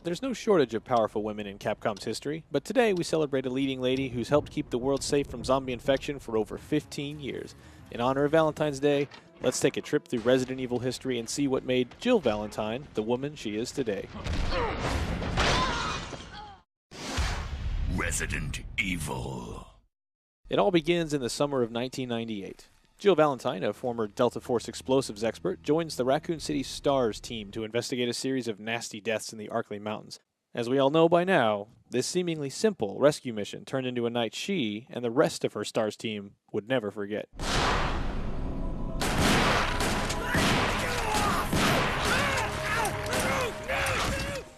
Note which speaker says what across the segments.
Speaker 1: There's no shortage of powerful women in Capcom's history, but today we celebrate a leading lady who's helped keep the world safe from zombie infection for over 15 years. In honor of Valentine's Day, let's take a trip through Resident Evil history and see what made Jill Valentine the woman she is today.
Speaker 2: Resident Evil.
Speaker 1: It all begins in the summer of 1998. Jill Valentine, a former Delta Force explosives expert, joins the Raccoon City STARS team to investigate a series of nasty deaths in the Arklay Mountains. As we all know by now, this seemingly simple rescue mission turned into a night she and the rest of her STARS team would never forget.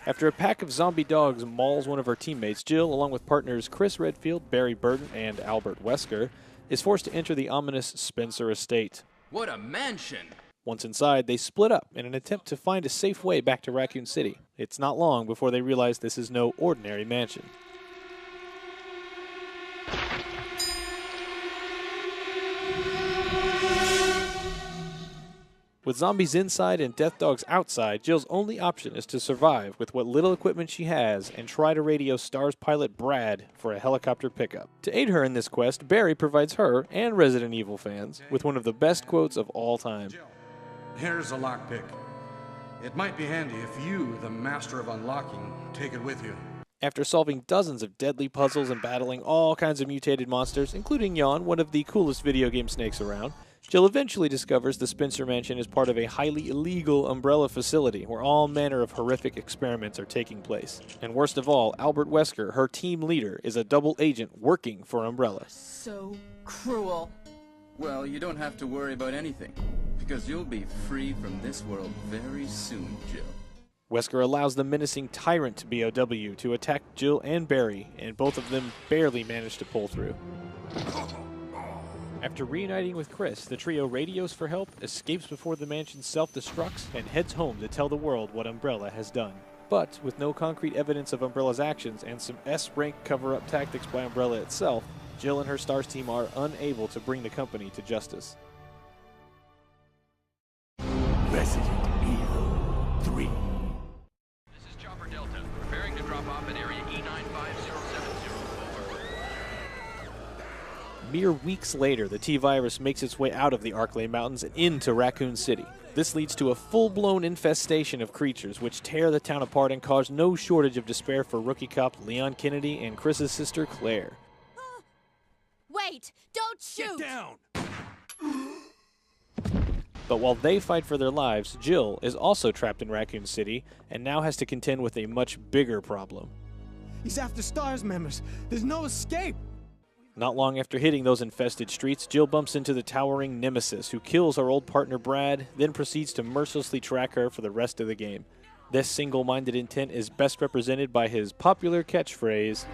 Speaker 1: After a pack of zombie dogs mauls one of her teammates, Jill, along with partners Chris Redfield, Barry Burton, and Albert Wesker, is forced to enter the ominous Spencer estate.
Speaker 3: What a mansion!
Speaker 1: Once inside, they split up in an attempt to find a safe way back to Raccoon City. It's not long before they realize this is no ordinary mansion. With zombies inside and death dogs outside, Jill's only option is to survive with what little equipment she has and try to radio STARS pilot Brad for a helicopter pickup. To aid her in this quest, Barry provides her and Resident Evil fans with one of the best quotes of all time.
Speaker 4: Jill, here's a lockpick. It might be handy if you, the master of unlocking, take it with you.
Speaker 1: After solving dozens of deadly puzzles and battling all kinds of mutated monsters, including Yawn, one of the coolest video game snakes around, Jill eventually discovers the Spencer Mansion is part of a highly illegal Umbrella facility where all manner of horrific experiments are taking place. And worst of all, Albert Wesker, her team leader, is a double agent working for Umbrella.
Speaker 5: So cruel.
Speaker 3: Well, you don't have to worry about anything, because you'll be free from this world very soon, Jill.
Speaker 1: Wesker allows the menacing tyrant BOW to attack Jill and Barry, and both of them barely manage to pull through. After reuniting with Chris, the trio radios for help, escapes before the mansion self-destructs, and heads home to tell the world what Umbrella has done. But with no concrete evidence of Umbrella's actions and some S-rank cover-up tactics by Umbrella itself, Jill and her STARS team are unable to bring the company to justice.
Speaker 2: Resident Evil 3.
Speaker 6: This is Chopper Delta, preparing to drop off at area E95070. Over.
Speaker 1: Mere weeks later, the T-Virus makes its way out of the Arklay Mountains and into Raccoon City. This leads to a full-blown infestation of creatures which tear the town apart and cause no shortage of despair for rookie cop Leon Kennedy and Chris's sister Claire.
Speaker 5: Wait! Don't shoot!
Speaker 2: Get down!
Speaker 1: But while they fight for their lives, Jill is also trapped in Raccoon City and now has to contend with a much bigger problem.
Speaker 7: He's after STARS members. There's no escape.
Speaker 1: Not long after hitting those infested streets, Jill bumps into the towering Nemesis, who kills her old partner Brad, then proceeds to mercilessly track her for the rest of the game. This single-minded intent is best represented by his popular catchphrase.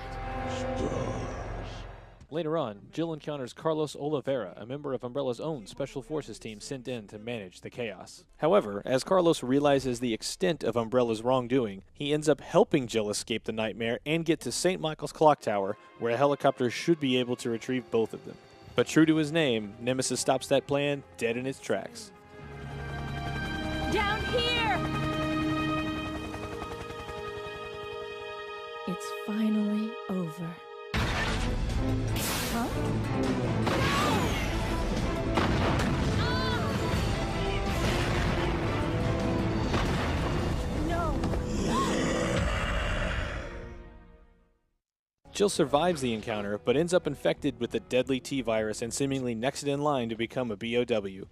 Speaker 1: Later on, Jill encounters Carlos Oliveira, a member of Umbrella's own Special Forces team sent in to manage the chaos. However, as Carlos realizes the extent of Umbrella's wrongdoing, he ends up helping Jill escape the nightmare and get to St. Michael's Clock Tower, where a helicopter should be able to retrieve both of them. But true to his name, Nemesis stops that plan dead in its tracks.
Speaker 5: Down here!
Speaker 8: It's finally over.
Speaker 5: Huh? No!
Speaker 1: Jill survives the encounter, but ends up infected with the deadly T-Virus and seemingly next in line to become a BOW.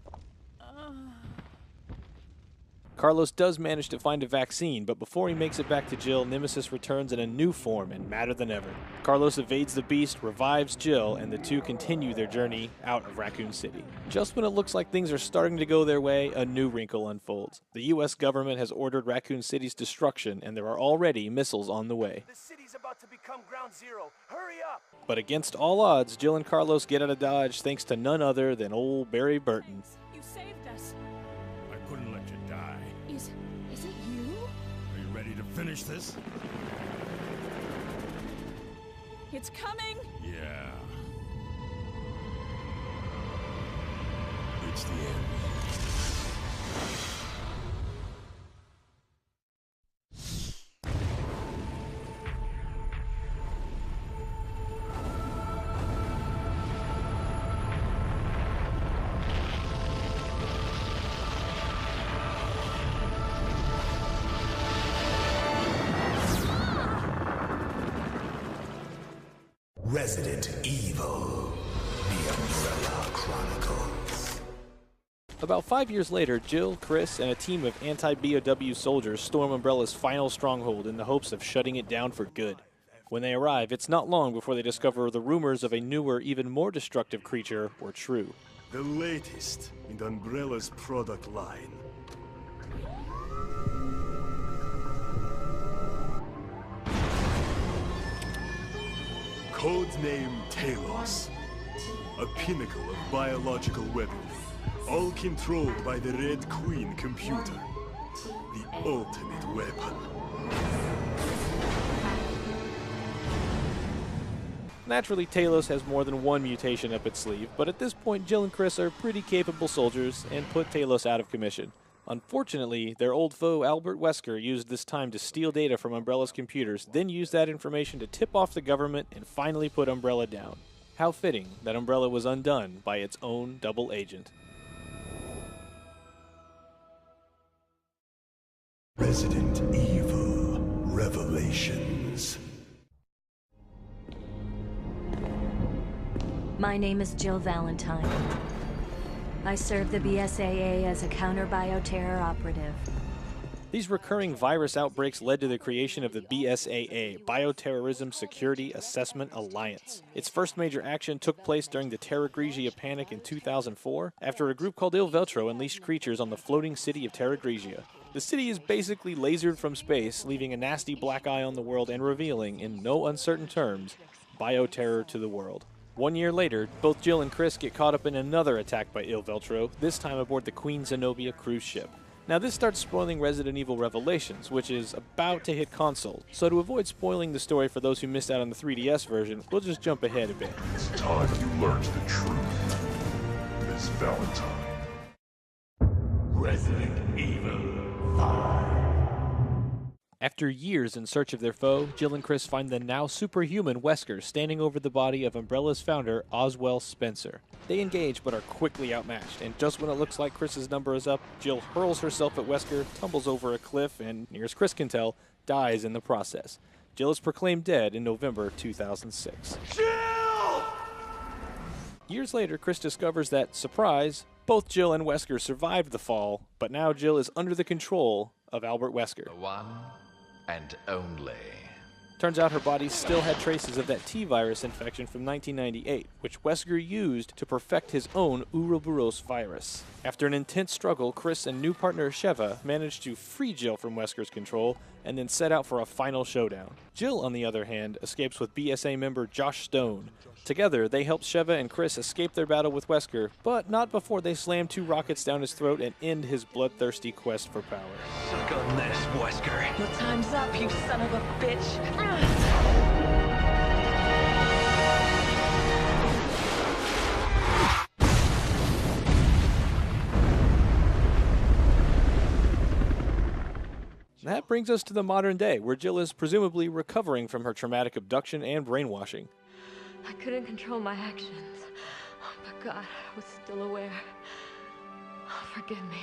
Speaker 1: Carlos does manage to find a vaccine, but before he makes it back to Jill, Nemesis returns in a new form and madder than ever. Carlos evades the beast, revives Jill, and the two continue their journey out of Raccoon City. Just when it looks like things are starting to go their way, a new wrinkle unfolds. The U.S. government has ordered Raccoon City's destruction, and there are already missiles on the way.
Speaker 7: The city's about to become ground zero. Hurry up!
Speaker 1: But against all odds, Jill and Carlos get out of Dodge thanks to none other than old Barry Burton.
Speaker 5: You saved us.
Speaker 2: I couldn't let you die.
Speaker 5: Is it you?
Speaker 2: Are you ready to finish this?
Speaker 5: It's coming!
Speaker 2: Yeah. It's the end. Resident Evil, The Umbrella Chronicles.
Speaker 1: About 5 years later, Jill, Chris, and a team of anti-BOW soldiers storm Umbrella's final stronghold in the hopes of shutting it down for good. When they arrive, it's not long before they discover the rumors of a newer, even more destructive creature were true.
Speaker 9: The latest in the Umbrella's product line. Codename Talos. A pinnacle of biological weapons, all controlled by the Red Queen computer. The ultimate weapon.
Speaker 1: Naturally, Talos has more than one mutation up its sleeve, but at this point Jill and Chris are pretty capable soldiers and put Talos out of commission. Unfortunately, their old foe Albert Wesker used this time to steal data from Umbrella's computers, then used that information to tip off the government and finally put Umbrella down. How fitting that Umbrella was undone by its own double agent.
Speaker 2: Resident Evil Revelations.
Speaker 8: My name is Jill Valentine. I serve the BSAA as a counter-bioterror operative.
Speaker 1: These recurring virus outbreaks led to the creation of the BSAA, Bioterrorism Security Assessment Alliance. Its first major action took place during the Terra Grigia panic in 2004, after a group called Il Veltro unleashed creatures on the floating city of Terra Grigia. The city is basically lasered from space, leaving a nasty black eye on the world and revealing, in no uncertain terms, bioterror to the world. 1 year later, both Jill and Chris get caught up in another attack by Il Veltro, this time aboard the Queen Zenobia cruise ship. Now this starts spoiling Resident Evil Revelations, which is about to hit console, so to avoid spoiling the story for those who missed out on the 3DS version, we'll just jump ahead a bit.
Speaker 2: It's time you learned the truth, Miss Valentine. Resident Evil 5.
Speaker 1: After years in search of their foe, Jill and Chris find the now superhuman Wesker standing over the body of Umbrella's founder, Oswell Spencer. They engage but are quickly outmatched, and just when it looks like Chris's number is up, Jill hurls herself at Wesker, tumbles over a cliff, and, near as Chris can tell, dies in the process. Jill is proclaimed dead in November 2006.
Speaker 2: Jill!
Speaker 1: Years later, Chris discovers that, surprise, both Jill and Wesker survived the fall, but now Jill is under the control of Albert Wesker.
Speaker 6: The one and only.
Speaker 1: Turns out her body still had traces of that T-virus infection from 1998, which Wesker used to perfect his own Ouroboros virus. After an intense struggle, Chris and new partner Sheva managed to free Jill from Wesker's control and then set out for a final showdown. Jill, on the other hand, escapes with BSA member Josh Stone. Together, they help Sheva and Chris escape their battle with Wesker, but not before they slam 2 rockets down his throat and end his bloodthirsty quest for power.
Speaker 6: Suck on this, Wesker.
Speaker 10: Your time's up, you son of a bitch.
Speaker 1: That brings us to the modern day, where Jill is presumably recovering from her traumatic abduction and brainwashing.
Speaker 10: I couldn't control my actions. But God, I was still aware. Forgive me.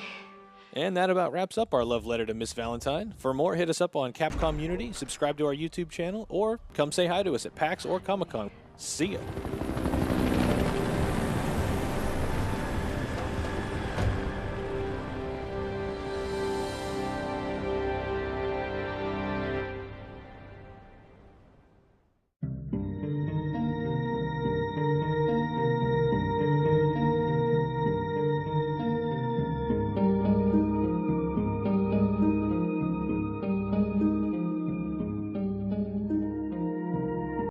Speaker 1: And that about wraps up our love letter to Miss Valentine. For more, hit us up on Capcom Unity, subscribe to our YouTube channel, or come say hi to us at PAX or Comic-Con. See ya!